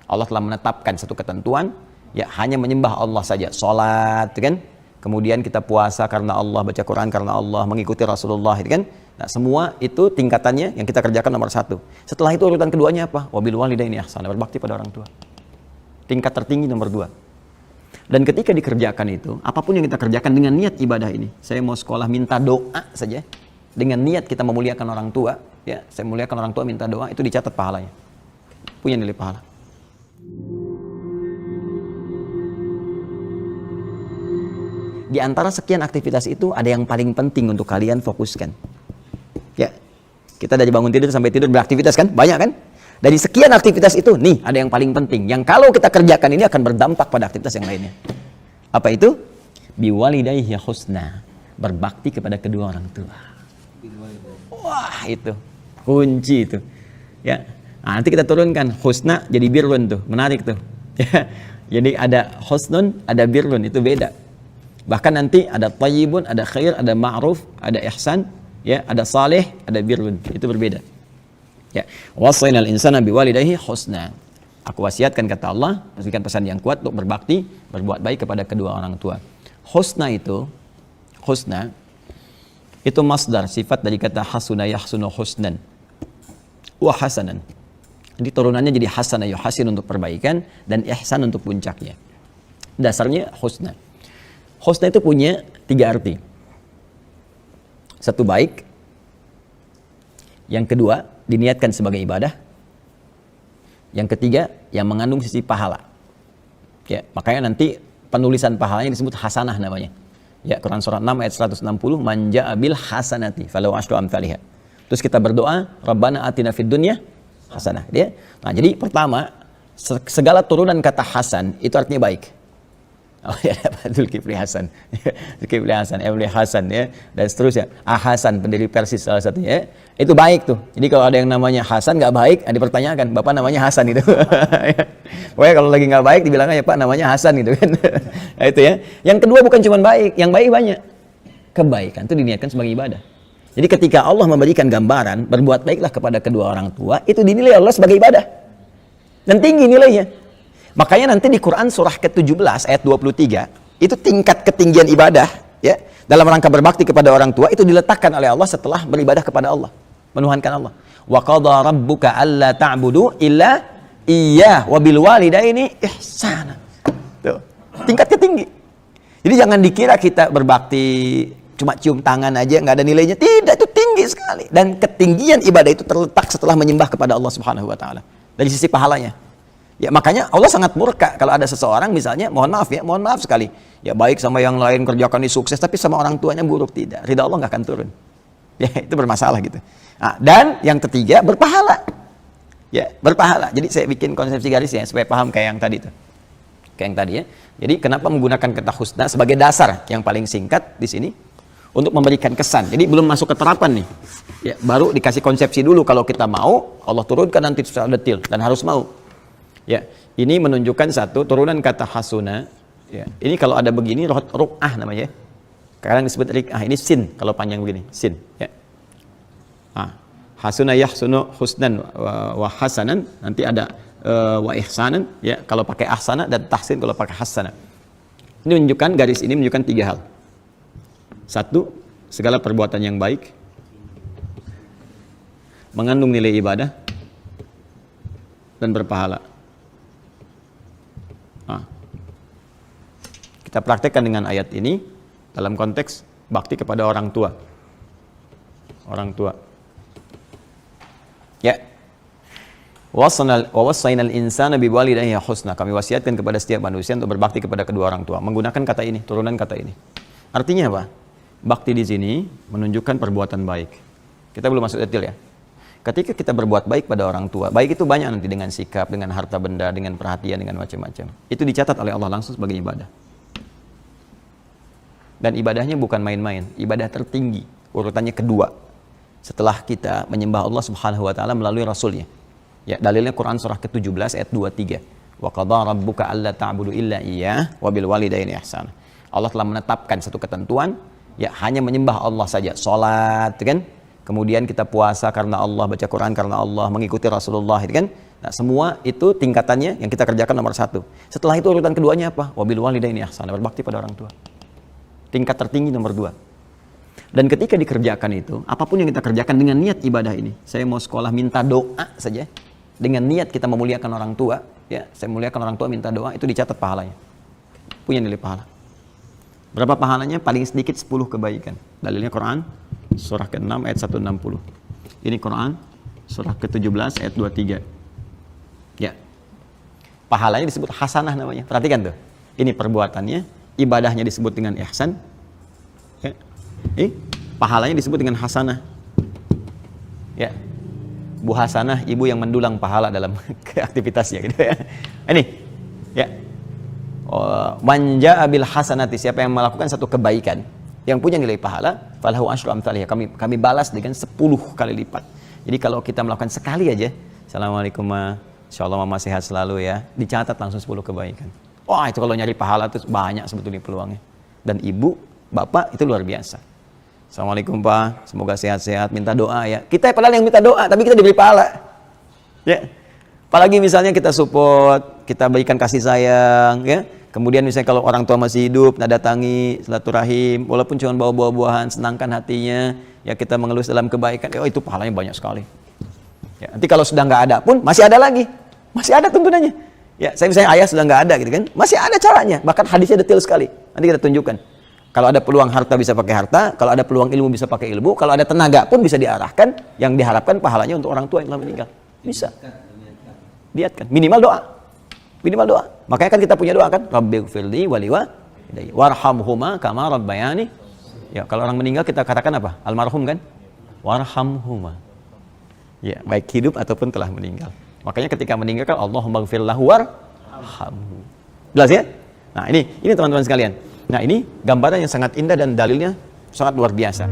Allah telah menetapkan satu ketentuan, ya hanya menyembah Allah saja. Salat, kan? Kemudian kita puasa karena Allah, baca Quran karena Allah, mengikuti Rasulullah, kan? Nah, semua itu tingkatannya yang kita kerjakan nomor 1. Setelah itu urutan keduanya apa? Wabil walidaini ihsana, berbakti pada orang tua. Tingkat tertinggi nomor 2. Dan ketika dikerjakan itu, apapun yang kita kerjakan dengan niat ibadah ini, saya mau sekolah minta doa saja, dengan niat kita memuliakan orang tua, ya, saya memuliakan orang tua minta doa, itu dicatat pahalanya. Punya nilai pahala. Di antara sekian aktivitas itu, ada yang paling penting untuk kalian fokuskan. Ya, kita dari bangun tidur sampai tidur beraktivitas kan? Banyak kan? Dari sekian aktivitas itu, nih ada yang paling penting. Yang kalau kita kerjakan ini akan berdampak pada aktivitas yang lainnya. Apa itu? Biwalidayhi husna. Berbakti kepada kedua orang tua. Wah, itu. Kunci itu. Ya. Nah, nanti kita turunkan. Husna jadi birrun tuh. Menarik tuh. Ya. Jadi ada husnun, ada birrun. Itu beda. Bahkan nanti ada tayyibun, ada khair, ada ma'ruf, ada ihsan. Ya, ada saleh, ada birrun. Itu berbeda. Ya, wasainal insana biwalidayhi husna. Aku wasiatkan kata Allah, berikan pesan yang kuat untuk berbakti, berbuat baik kepada kedua orang tua. Husna itu masdar, sifat dari kata hasuna yahsunu husnan wa hasanan. Jadi turunannya jadi hasana yuhasin untuk perbaikan dan ihsan untuk puncaknya. Dasarnya husna. Husna itu punya 3 arti. 1 baik. Yang kedua, diniatkan sebagai ibadah. Yang ketiga, yang mengandung sisi pahala. Ya, makanya nanti penulisan pahalanya disebut hasanah namanya. Ya, Quran surah 6 ayat 160, man ja'a bil hasanati falahu asyru amsalihha. Terus kita berdoa, Rabbana atina fid dunya hasanah. Ya. Nah, jadi pertama, segala turunan kata hasan itu artinya baik. Oh ya, Zulkifli Hasan, Zulkifli Hasan, Emily Hasan, ya, dan seterusnya. Hasan, pendiri Persis salah satunya, ya. Itu baik tuh. Jadi kalau ada yang namanya Hasan nggak baik, dipertanyakan, bapak namanya Hasan itu. Pokoknya kalau lagi nggak baik, dibilangnya ya Pak namanya Hasan gitu kan. Nah, itu ya. Yang kedua bukan cuma baik, yang baik banyak. Kebaikan itu diniatkan sebagai ibadah. Jadi ketika Allah memberikan gambaran berbuat baiklah kepada kedua orang tua, itu dinilai Allah sebagai ibadah dan tinggi nilainya. Makanya nanti di Quran surah ke-17 ayat 23, itu tingkat ketinggian ibadah, ya, dalam rangka berbakti kepada orang tua itu diletakkan oleh Allah setelah beribadah kepada Allah, menuhankan Allah. Wa qadha rabbuka alla ta'budu illa iyyah wa bil walidaini ihsana. Tuh, tingkat ketinggi. Jadi jangan dikira kita berbakti cuma cium tangan aja nggak ada nilainya. Tidak, itu tinggi sekali. Dan ketinggian ibadah itu terletak setelah menyembah kepada Allah Subhanahu wa taala. Dari sisi pahalanya. Ya, makanya Allah sangat murka kalau ada seseorang misalnya, mohon maaf sekali, ya baik sama yang lain, kerjakan ini sukses, tapi sama orang tuanya buruk, tidak. Ridha Allah nggak akan turun. Ya, itu bermasalah gitu. Nah, dan yang ketiga, berpahala. Ya, berpahala. Jadi saya bikin konsepsi garis ya, supaya paham kayak yang tadi tuh. Kayak yang tadi ya. Jadi kenapa menggunakan kata husna sebagai dasar yang paling singkat di sini? Untuk memberikan kesan. Jadi belum masuk ke terapan nih. Ya, baru dikasih konsepsi dulu kalau kita mau, Allah turunkan nanti secara detail dan harus mau. Ya, ini menunjukkan satu turunan kata hasuna. Ya, ini kalau ada begini ru'ah namanya. Kadang disebut rik'ah. Ini sin kalau panjang begini, sin. Ya. Hasuna yahsunu husnan wa hasanan. Nanti ada wa ihsanan. Ya, kalau pakai ahsana dan tahsin kalau pakai hasana. Ini menunjukkan garis ini menunjukkan 3 hal. 1, segala perbuatan yang baik mengandung nilai ibadah dan berpahala. Kita praktekkan dengan ayat ini dalam konteks bakti kepada orang tua. Orang tua. Ya. Wassainal insana biwalidayhi husna. Kami wasiatkan kepada setiap manusia untuk berbakti kepada kedua orang tua. Menggunakan kata ini, turunan kata ini. Artinya apa? Bakti di sini menunjukkan perbuatan baik. Kita belum masuk detail ya. Ketika kita berbuat baik pada orang tua, baik itu banyak nanti dengan sikap, dengan harta benda, dengan perhatian, dengan macam-macam. Itu dicatat oleh Allah langsung sebagai ibadah. Dan ibadahnya bukan main-main, ibadah tertinggi, urutannya kedua. Setelah kita menyembah Allah Subhanahu wa taala melalui rasulnya. Ya, dalilnya Quran surah ke-17 ayat 23. Wa qadha rabbuka alla ta'budu illa iyyah wa bil walidaini ihsana. Allah telah menetapkan satu ketentuan, ya hanya menyembah Allah saja. Salat, kan? kemudian kita puasa karena Allah, baca Quran karena Allah, mengikuti Rasulullah, itu kan. Nah, semua itu tingkatannya yang kita kerjakan nomor 1. Setelah itu urutan keduanya apa? Wabil walidaini ihsana, berbakti pada orang tua. Tingkat tertinggi nomor 2. Dan ketika dikerjakan itu, apapun yang kita kerjakan dengan niat ibadah ini, saya mau sekolah minta doa saja, dengan niat kita memuliakan orang tua, ya, saya muliakan orang tua minta doa, itu dicatat pahalanya. Punya nilai pahala. Berapa pahalanya? Paling sedikit 10 kebaikan. Dalilnya Quran, surah ke-6 ayat 160. Ini Quran, surah ke-17 ayat 23. Ya, pahalanya disebut hasanah namanya. Perhatikan tuh. Ini perbuatannya, ibadahnya disebut dengan ihsan. Ya. Pahalanya disebut dengan hasanah. Ya. Bu Hasanah, ibu yang mendulang pahala dalam aktivitasnya gitu ya. Ini. Ya. Man jaa bil hasanati, siapa yang melakukan satu kebaikan yang punya nilai pahala, falahu asyru amsalihha, kami balas dengan 10 kali lipat. Jadi kalau kita melakukan sekali aja, assalamualaikum ma, insyaallah mama sehat selalu ya, dicatat langsung 10 kebaikan. Wah, itu kalau nyari pahala itu banyak sebetulnya peluangnya. Dan ibu, bapak itu luar biasa. Assalamualaikum Pak, semoga sehat-sehat, minta doa ya. Kita padahal yang minta doa, tapi kita diberi pahala. Ya. Apalagi misalnya kita support, kita berikan kasih sayang, ya. Kemudian misalnya kalau orang tua masih hidup, nah datangi, silaturahim, walaupun cuma bawa buah-buahan, senangkan hatinya, ya kita mengelus dalam kebaikan, oh itu pahalanya banyak sekali. Ya, nanti kalau sudah nggak ada pun, masih ada lagi, masih ada tuntunannya. Ya, saya misalnya ayah sudah nggak ada gitu kan, masih ada caranya, bahkan hadisnya detail sekali. Nanti kita tunjukkan. Kalau ada peluang harta bisa pakai harta, kalau ada peluang ilmu bisa pakai ilmu, kalau ada tenaga pun bisa diarahkan, yang diharapkan pahalanya untuk orang tua yang telah meninggal. Bisa. Lihatkan, minimal doa. Minimal doa. Makanya kan kita punya doa kan, Rabbighfirli waliwalidayya warhamhuma kama rabbayani. Ya, kalau orang meninggal kita katakan apa? Almarhum kan? Warhamhuma. Ya, baik hidup ataupun telah meninggal. Makanya ketika meninggal kan Allahumma ighfir lahu warhamhu. Jelas ya? Nah, ini teman-teman sekalian. Nah, ini gambaran yang sangat indah dan dalilnya sangat luar biasa.